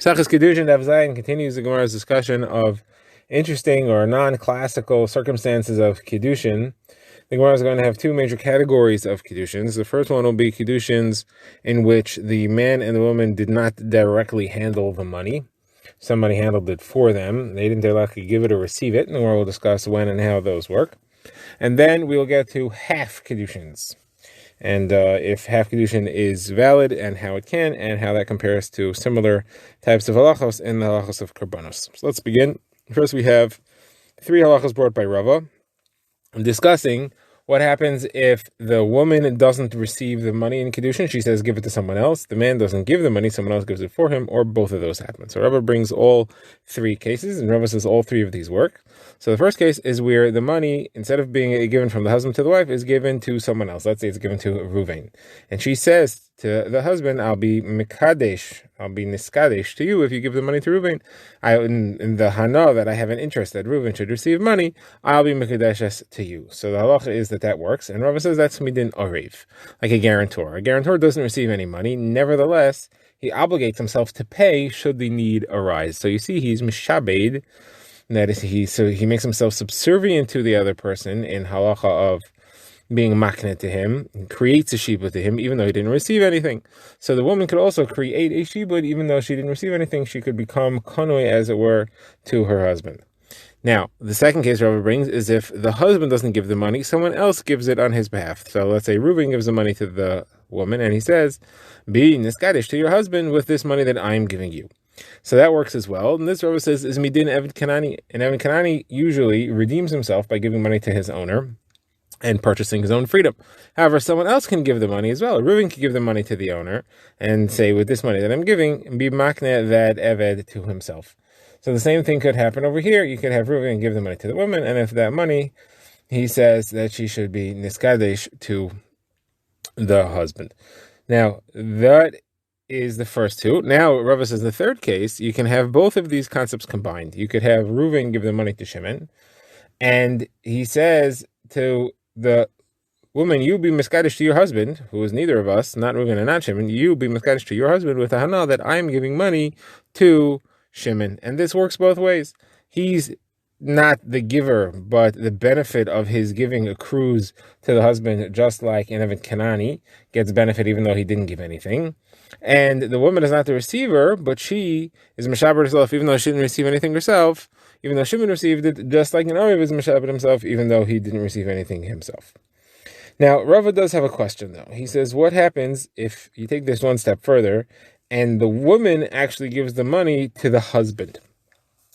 Kiddushin Daf continues the Gemara's discussion of interesting or non-classical circumstances of Kiddushin. The Gemara is going to have two major categories of Kiddushins. The first one will be Kiddushins in which the man and the woman did not directly handle the money. Somebody handled it for them. They didn't directly give it or receive it. And the Gemara will discuss when and how those work. And then we will get to half Kiddushins. And if half Kiddushin is valid, and how it can, and how that compares to similar types of halachos in the halachos of karbanos. So let's begin. First, we have three halachos brought by Rava, discussing what happens if the woman doesn't receive the money in Kiddushin. She says, give it to someone else. The man doesn't give the money, someone else gives it for him, or both of those happen. So Rava brings all three cases, and Rava says all three of these work. So the first case is where the money, instead of being given from the husband to the wife, is given to someone else. Let's say it's given to Ruvain. And she says to the husband, I'll be niskadesh to you if you give the money to Ruvain. In the hana that I have an interest that Ruvain should receive money, I'll be mikadeshes to you. So the halacha is that works. And Rava says that's midin orev, like a guarantor. A guarantor doesn't receive any money. Nevertheless, he obligates himself to pay should the need arise. So you see, he's mishabed. That is, he makes himself subservient to the other person in halacha of being maknet to him, and creates a shibud to him, even though he didn't receive anything. So the woman could also create a shibud, even though she didn't receive anything. She could become konoi, as it were, to her husband. Now, the second case Rava brings is if the husband doesn't give the money, someone else gives it on his behalf. So let's say Reuben gives the money to the woman, and he says, be niskadesh to your husband with this money that I'm giving you. So that works as well. And this Rava says is midin Eved Kanani. And Eved Kanani usually redeems himself by giving money to his owner and purchasing his own freedom. However, someone else can give the money as well. Reuben can give the money to the owner and say, with this money that I'm giving, be makne that Eved to himself. So the same thing could happen over here. You could have Reuben give the money to the woman, and if that money, he says that she should be niskadesh to the husband. Now, that is the first two. Now, Rava says the third case, you can have both of these concepts combined. You could have Reuven give the money to Shimon, and he says to the woman, you be miskadesh to your husband, who is neither of us, not Reuven and not Shimon, you be miskadesh to your husband with a hana that I'm giving money to Shimon. And this works both ways. He's not the giver, but the benefit of his giving accrues to the husband, just like in Eved Kanani gets benefit even though he didn't give anything. And the woman is not the receiver, but she is Meshaber herself even though she didn't receive anything herself, even though Shimon received it, just like an Orev is Meshaber himself even though he didn't receive anything himself. Now, Rava does have a question though. He says, what happens if you take this one step further and the woman actually gives the money to the husband?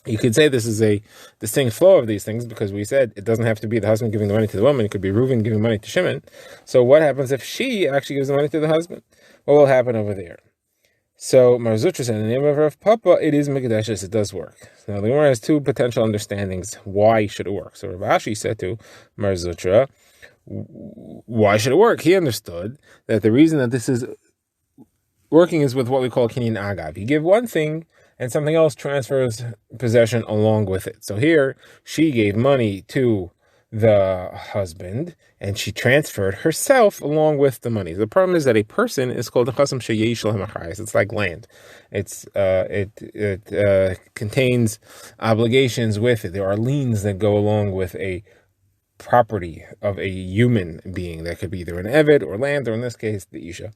You could say this is a distinct flow of these things because we said it doesn't have to be the husband giving the money to the woman. It could be Reuven giving money to Shimon. So what happens if she actually gives the money to the husband? What will happen over there? So Mar Zutra said, in the name of Rav Papa, it is Mikdashes, it does work. Now the Gemara has two potential understandings. Why should it work? So Rav Ashi said to Mar Zutra, why should it work? He understood that the reason that this is working is with what we call kinyan agav. You give one thing, and something else transfers possession along with it. So here, she gave money to the husband, and she transferred herself along with the money. The problem is that a person is called a chasam sheyesh lahem achayis. It's like land. It contains obligations with it. There are liens that go along with a property of a human being. That could be either an eved or land, or in this case, the isha.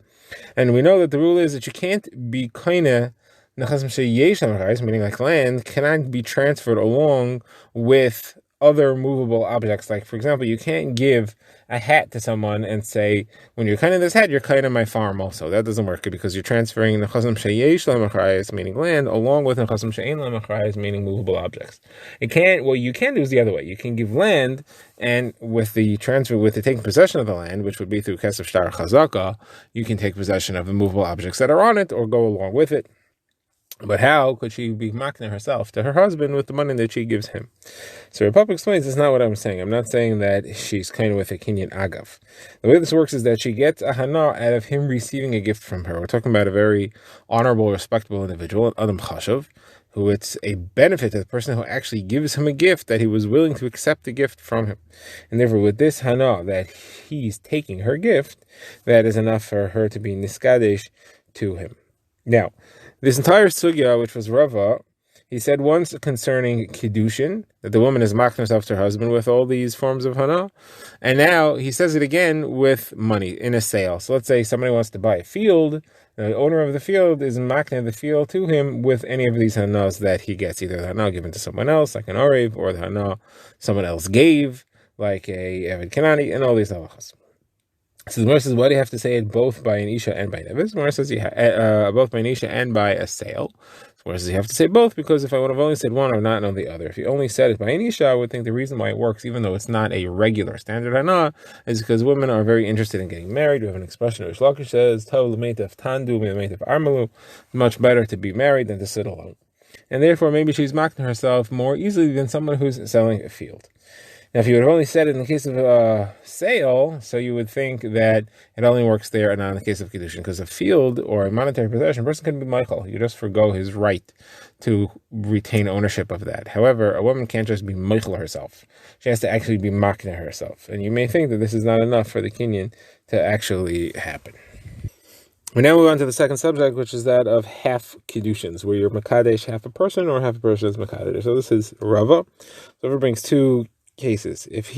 And we know that the rule is that you can't be kaina, meaning like land, cannot be transferred along with other movable objects. Like, for example, you can't give a hat to someone and say, when you're kind of this hat, you're kind of my farm also. That doesn't work because you're transferring the chasam sheyesh lamachrayis, meaning land, along with the chasam she'ein lamachrayis, meaning movable objects. What you can do is the other way. You can give land, and with the transfer, with the taking possession of the land, which would be through kesef shtar chazaka, you can take possession of the movable objects that are on it or go along with it. But how could she be makna herself to her husband with the money that she gives him? So Rav Papa explains, it's not what I'm saying. I'm not saying that she's kind of with a kinyan agav. The way this works is that she gets a hana out of him receiving a gift from her. We're talking about a very honorable, respectable individual, an adam chashav, who it's a benefit to the person who actually gives him a gift that he was willing to accept the gift from him. And therefore, with this hana that he's taking her gift, that is enough for her to be niskadesh to him. Now, This entire sugya, which was Rava, he said once concerning Kiddushin, that the woman is makna herself to her husband with all these forms of hana, and now he says it again with money in a sale. So let's say somebody wants to buy a field, the owner of the field is makna the field to him with any of these hanas that he gets, either the hana given to someone else, like an orev, or the hana someone else gave, like a Evid Kanani, and all these halachas. So the Gemara says, why do you have to say it both by an Isha and by Nevis? The Gemara says, both by an Isha and by a sale. The Gemara says, you have to say both, because if I would have only said one, I would not know the other. If you only said it by an Isha, I would think the reason why it works, even though it's not a regular standard hana, is because women are very interested in getting married. We have an expression which Lakish says, Tov l'meitav tandu l'meitav armalu, much better to be married than to sit alone. And therefore, maybe she's makna herself more easily than someone who's selling a field. Now, if you would have only said it in the case of a sale, so you would think that it only works there and not in the case of Kiddushin, because a field or a monetary possession, a person can be Michael. You just forgo his right to retain ownership of that. However, a woman can't just be Michael herself. She has to actually be Makna herself. And you may think that this is not enough for the Kinyan to actually happen. We now move on to the second subject, which is that of half Kiddushins, where you're Makadesh half a person or half a person is Makadesh. So this is Rava. So Rava brings two cases. If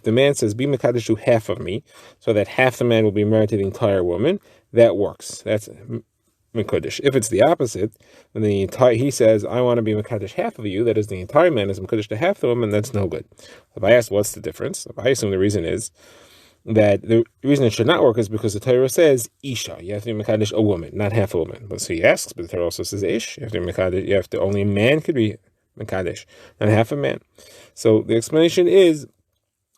the man says, be Makadesh half of me, so that half the man will be married to the entire woman, that works. That's Mekadesh. If it's the opposite, then he says, I want to be Mekadesh half of you, that is, the entire man is Mekadesh to half the woman, that's no good. If I ask what's the difference, if I assume the reason is that the reason it should not work is because the Torah says Isha, you have to be Mekadesh a woman, not half a woman. But so he asks, but the Torah also says Ish, you have to be Mekadesh, only a man could be Mekadesh, not half a man. So the explanation is,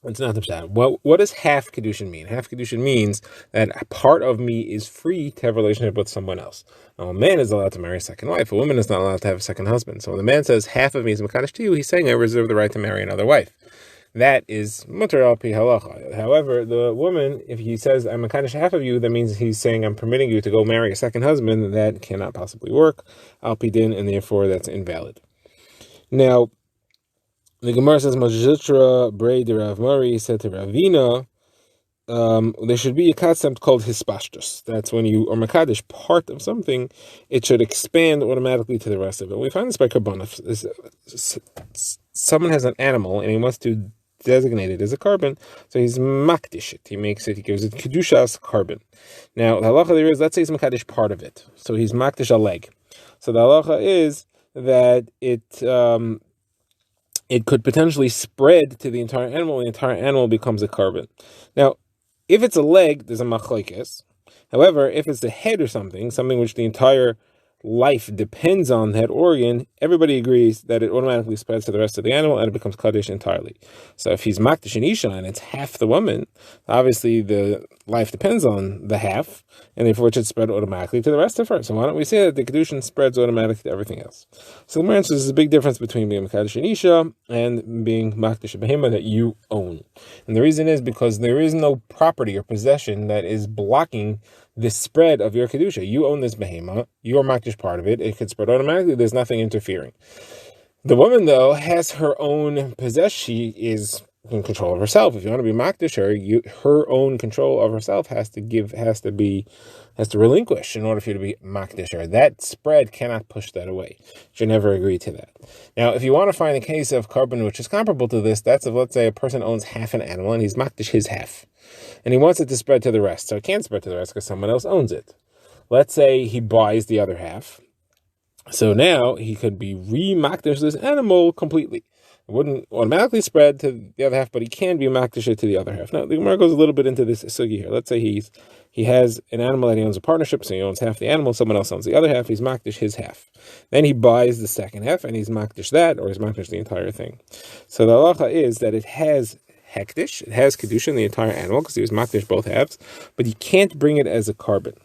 it's not the pshat. What does half Kiddushin mean? Half Kiddushin means that a part of me is free to have a relationship with someone else. Now, a man is allowed to marry a second wife. A woman is not allowed to have a second husband. So when the man says half of me is Mekadesh to you, he's saying I reserve the right to marry another wife. That is mutar al pi halacha. However, the woman, if he says I'm Mekadesh half of you, that means he's saying I'm permitting you to go marry a second husband. That cannot possibly work al pi din, and therefore that's invalid. Now, the Gemara says, Majitra Brei de Rav Mari said to Ravina, there should be a concept called hispashtus. That's when you are Makadesh part of something, it should expand automatically to the rest of it. We find this by Karbanah. Someone has an animal and he wants to designate it as a carbon, so he's makdish it. He gives it Kedushas carbon. Now, the halacha there is, let's say he's Makadesh part of it. So he's makdish a leg. So the halacha is that it could potentially spread to the entire animal, and the entire animal becomes a carbon. Now, if it's a leg, there's a machlokes. However, if it's the head or something which the entire life depends on that organ, everybody agrees that it automatically spreads to the rest of the animal and it becomes kaddish entirely. So if he's makdish and isha and it's half the woman, obviously the life depends on the half, and therefore it should spread automatically to the rest of her. So why don't we say that the Kiddushin spreads automatically to everything else? So the answer is there's a big difference between being makdish and isha and being makdish a behema that you own. And the reason is because there is no property or possession that is blocking the spread of your Kedusha. You own this behema, you're makdish part of it, it could spread automatically, there's nothing interfering. The woman, though, has her own possession. She is in control of herself. If you want to be makdish her, her own control of herself has to relinquish in order for you to be makdish her. That spread cannot push that away. Should never agree to that. Now, if you want to find a case of carbon which is comparable to this, that's if, let's say, a person owns half an animal and he's makdish his half, and he wants it to spread to the rest. So it can't spread to the rest because someone else owns it. Let's say he buys the other half. So now he could be re-makdish this animal completely. It wouldn't automatically spread to the other half, but he can be makdish it to the other half. Now, the Gemara goes a little bit into this sugi here. Let's say he has an animal that he owns a partnership, so he owns half the animal, someone else owns the other half, he's makdish his half. Then he buys the second half, and he's makdish that, or he's makdish the entire thing. So the halacha is that it has hektish, it has Kiddushin, the entire animal, because he was makdish both halves, but he can't bring it as a carbon.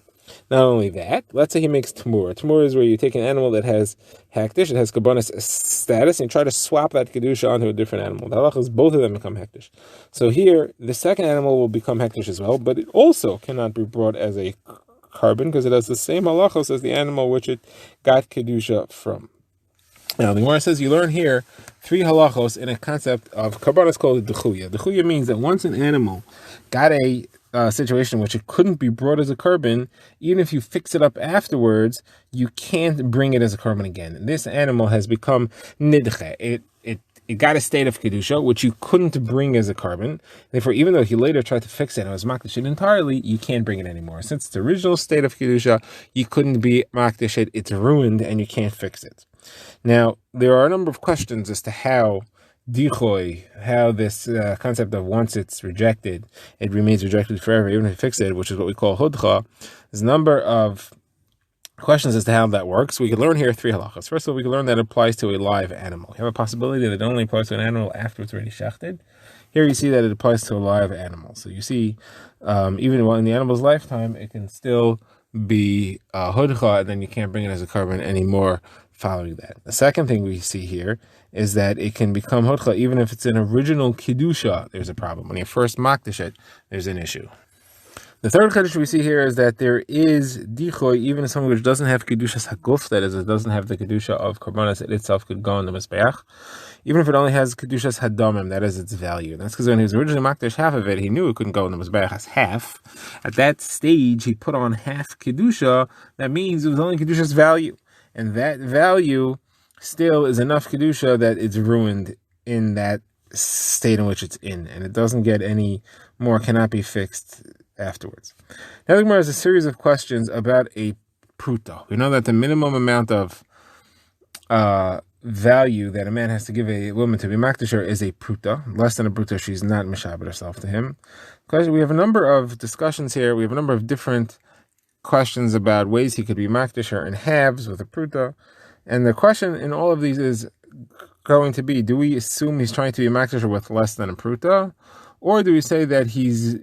Not only that, let's say he makes tamura. Tamura is where you take an animal that has hektish, it has kabbanis status, and you try to swap that kedusha onto a different animal. The halacha is both of them become hektish. So here, the second animal will become hektish as well, but it also cannot be brought as a carbon because it has the same halachos as the animal which it got kedusha from. Now, the Gemara says you learn here 3 halachos in a concept of karbanos called dechuya. Dechuya means that once an animal got a situation in which it couldn't be brought as a korban, even if you fix it up afterwards, you can't bring it as a korban again. This animal has become nidche. It got a state of kedusha which you couldn't bring as a korban. Therefore, even though he later tried to fix it and was makdish it entirely, you can't bring it anymore. Since its original state of kedusha, you couldn't be makdish it. It's ruined and you can't fix it. Now, there are a number of questions as to how this concept of once it's rejected, it remains rejected forever, even if you fix it, which is what we call hudcha. There's a number of questions as to how that works. We can learn here 3 halachas. First of all, we can learn that it applies to a live animal. You have a possibility that it only applies to an animal after it's already shechted. Here you see that it applies to a live animal. So you see, even while in the animal's lifetime, it can still be hudcha, and then you can't bring it as a korban anymore following that. The second thing we see here is that it can become hudcha even if it's an original kedusha. There's a problem. When you first makdish it, there's an issue. The third chiddush we see here is that there is dichoy, even if something which doesn't have kedushas haguf, that is, it doesn't have the kedusha of korbanos, it itself could go on the mizbeach, even if it only has kedushas hadamim, that is its value. And that's because when he was originally makdish half of it, he knew it couldn't go on the mizbeach as half. At that stage, he put on half kedusha. That means it was only kedushas value, and that value still is enough kedusha that it's ruined in that state in which it's in, and it doesn't get any more, cannot be fixed afterwards. Now the Gemara has a series of questions about a pruta. We know that the minimum amount of value that a man has to give a woman to be makdish her is a pruta. Less than a pruta, she's not mishabed herself to him. We have a number of discussions here. We have a number of different questions about ways he could be makdish her in halves with a pruta. And the question in all of these is going to be, do we assume he's trying to be makdish her with less than a pruta? Or do we say that he's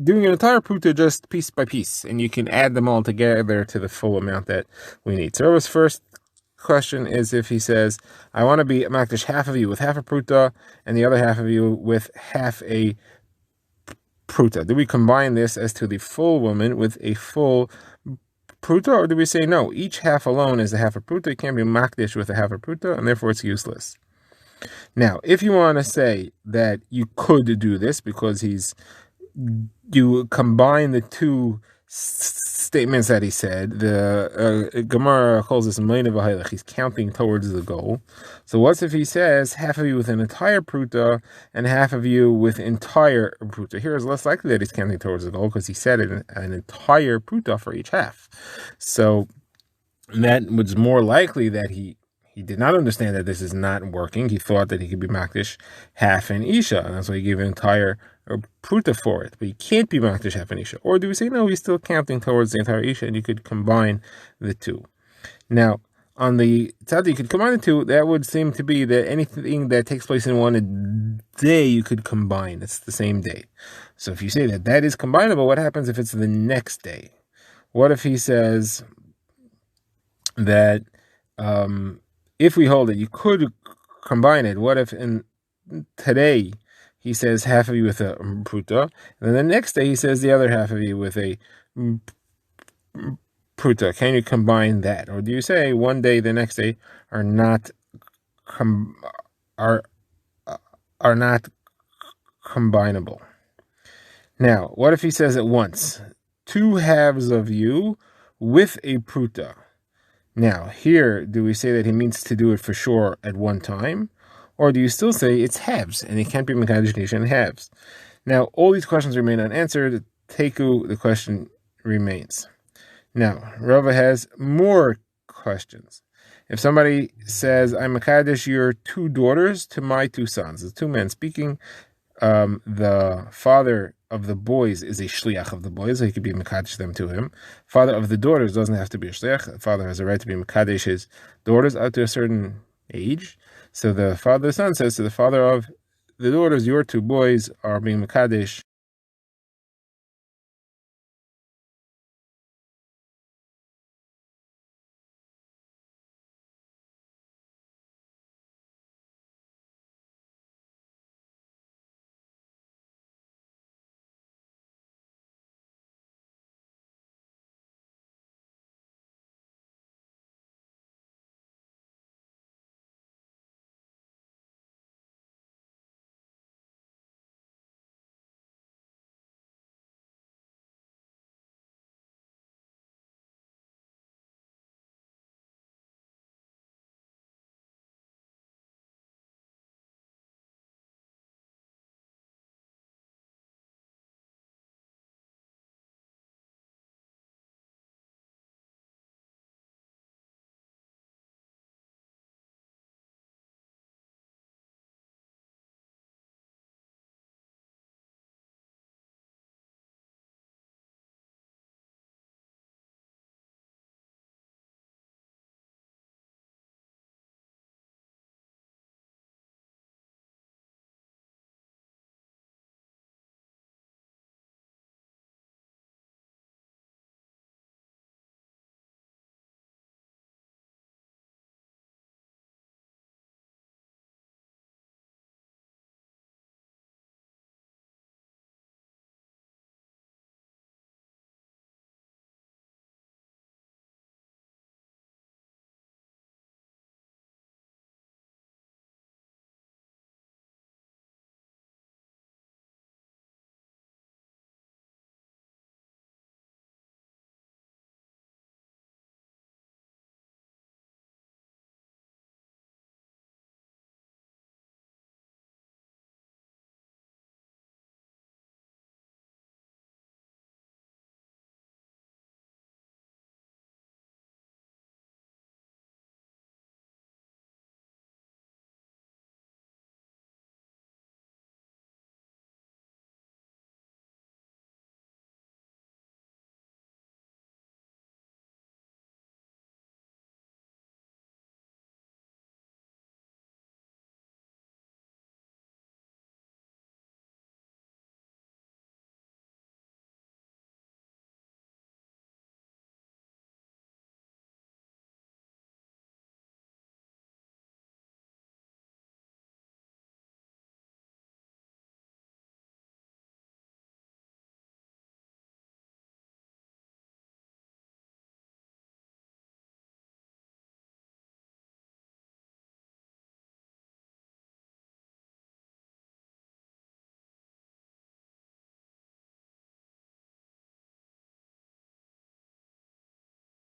doing an entire pruta just piece by piece, and you can add them all together to the full amount that we need? So Rabbi's first question is if he says, I want to be makdish half of you with half a pruta, and the other half of you with half a pruta. Do we combine this as to the full woman with a full pruta, or do we say, no, each half alone is a half a pruta, you can't be makdish with a half a pruta, and therefore it's useless? Now, if you want to say that you could do this because you combine the two statements that he said, the Gemara calls this meina v'hailech, he's counting towards the goal. So what's if he says half of you with an entire pruta and half of you with entire pruta? Here is less likely that he's counting towards the goal because he said an entire pruta for each half. So that was more likely that he did not understand that this is not working. He thought that he could be makdish half an isha, and that's why he gave an entire pruta for it. But he can't be makdish half an isha. Or do we say, no, he's still counting towards the entire isha, and you could combine the two? Now, on the tzad, you could combine the two. That would seem to be that anything that takes place in one day, you could combine. It's the same day. So if you say that that is combinable, what happens if it's the next day? What if he says that if we hold it, you could combine it? What if in today he says half of you with a pruta, and then the next day he says the other half of you with a pruta? Can you combine that, or do you say one day, the next day are not combinable? Now, what if he says at once 2 halves of you with a pruta? Now, here, do we say that he means to do it for sure at one time? Or do you still say it's halves, and it can't be mekadesh kedusha in halves? Now, all these questions remain unanswered. Teku, the question remains. Now, Rava has more questions. If somebody says, I'm mekadesh your 2 daughters to my 2 sons, the 2 men speaking, the father of the boys is a shliach of the boys, so he could be mekadesh them to him. Father of the daughters doesn't have to be a shliach. The father has a right to be mekadesh his daughters out to a certain age. So the father of the son says to the father of the daughters, your 2 boys are being mekadesh